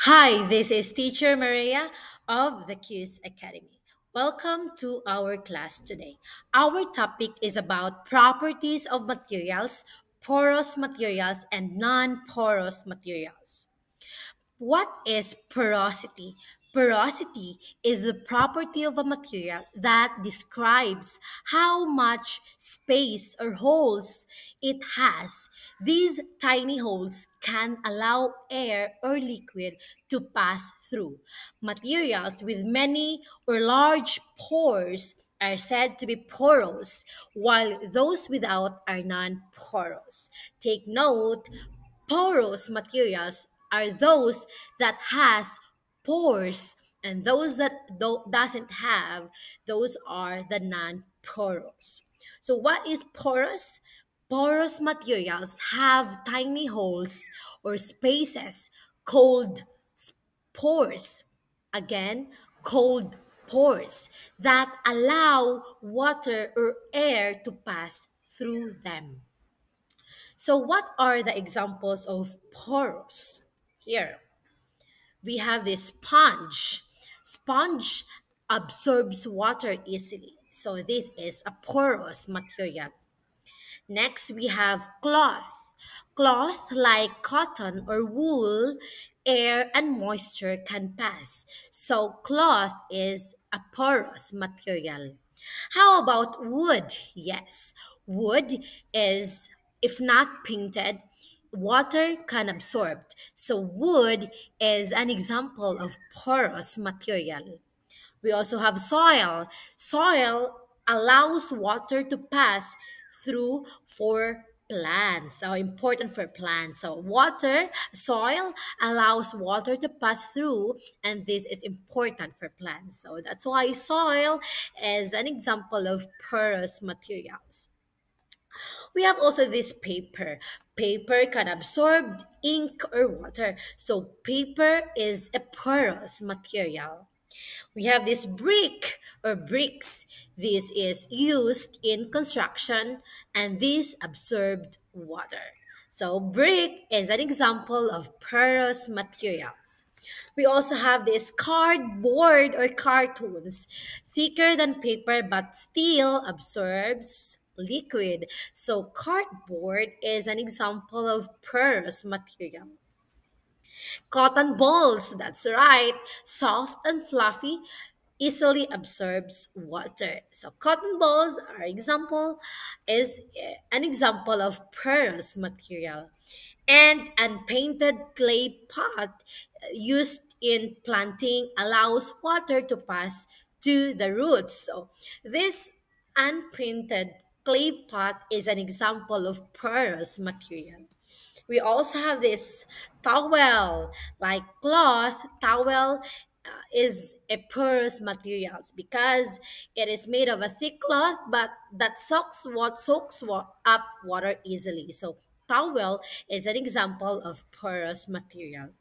Hi, this is Teacher Maria of the QS Academy. Welcome to our class today. Our topic is about properties of materials, porous materials, and non porous materials. What is porosity? Porosity is the property of a material that describes how much space or holes it has. These tiny holes can allow air or liquid to pass through. Materials with many or large pores are said to be porous, while those without are non porous. Take note, porous materials are those that has pores, and those that doesn't have, those are the non-porous. So what is porous? Porous materials have tiny holes or spaces called pores. Again, called pores that allow water or air to pass through them. So, what are the examples of porous? Here, we have this sponge. Sponge absorbs water easily. So, this is a porous material. Next, we have cloth. Cloth, like cotton or wool, air and moisture can pass. So, cloth is a porous material. How about wood? Yes, wood is, if not painted, water can absorb. So, wood is an example of porous material. We also have soil. Soil allows water to pass through for plants. So important for plants. So soil allows water to pass through, and this is important for plants. So that's why soil is an example of porous materials. We have also this paper. Paper can absorb ink or water. So paper is a porous material. We have this brick or bricks. This is used in construction, and this absorbed water. So brick is an example of porous materials. We also have this cardboard or cartoons, thicker than paper but still absorbs liquid. So cardboard is an example of porous material. Cotton balls, that's right, soft and fluffy, easily absorbs water. So cotton balls are example is an example of porous material. And unpainted clay pot used in planting allows water to pass to the roots. So this unpainted clay pot is an example of porous material. We also have this towel, like cloth. Towel is a porous materials because it is made of a thick cloth, but that up water easily. So towel is an example of porous material.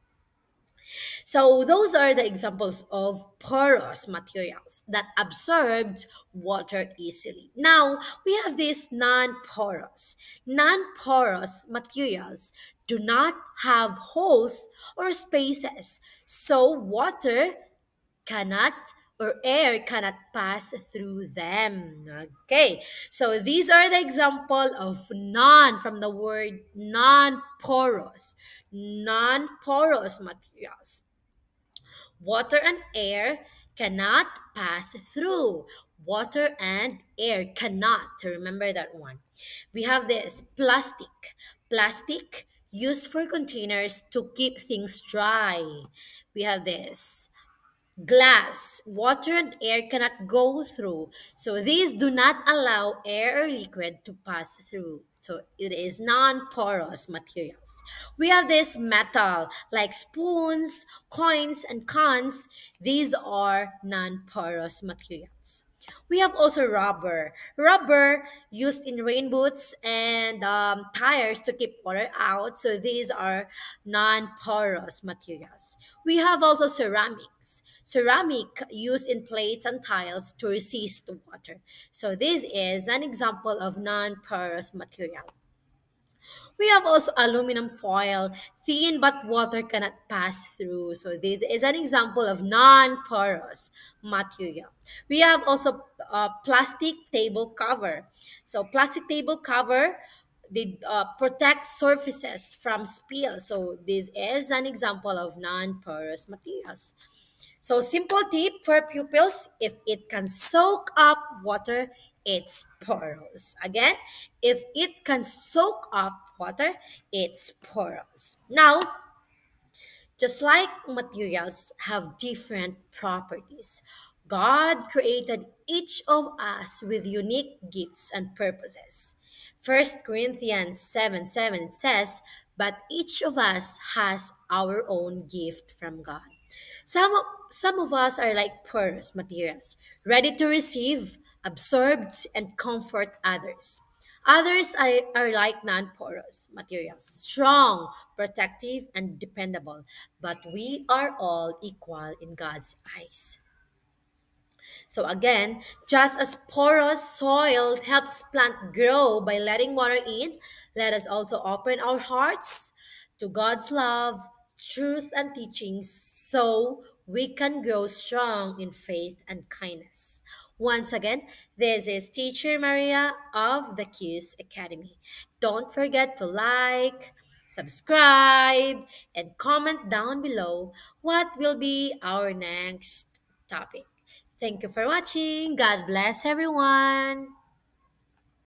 So those are the examples of porous materials that absorbed water easily. Now we have these non-porous. Non-porous materials do not have holes or spaces, so water cannot or air cannot pass through them. Okay, so these are the example of non from the word non-porous. Non-porous materials. Water and air cannot pass through. Water and air cannot. To remember that one. We have this plastic. Plastic used for containers to keep things dry. We have this glass. Water and air cannot go through. So these do not allow air or liquid to pass through. So it is non-porous materials. We have this metal like spoons, coins, and cans. These are non-porous materials. We have also rubber. Rubber used in rain boots and tires to keep water out. So these are non-porous materials. We have also ceramics. Ceramic used in plates and tiles to resist water. So this is an example of non-porous material. We have also aluminum foil, thin but water cannot pass through. So this is an example of non-porous material. We have also plastic table cover. So plastic table cover, they protect surfaces from spill. So this is an example of non-porous materials. So simple tip for pupils, if it can soak up water, it's porous. Again, if it can soak up water, it's porous. Now, just like materials have different properties, God created each of us with unique gifts and purposes. First Corinthians 7 7 it says, "But each of us has our own gift from God." Some, some of us are like porous materials, ready to receive, absorbed, and comfort others. Others are like non porous materials, strong, protective, and dependable, but we are all equal in God's eyes. So again, just as porous soil helps plant grow by letting water in, let us also open our hearts to God's love, truth, and teachings so we can grow strong in faith and kindness. Once again, this is Teacher Maria of the Q's Academy. Don't forget to like, subscribe, and comment down below what will be our next topic. Thank you for watching. God bless everyone.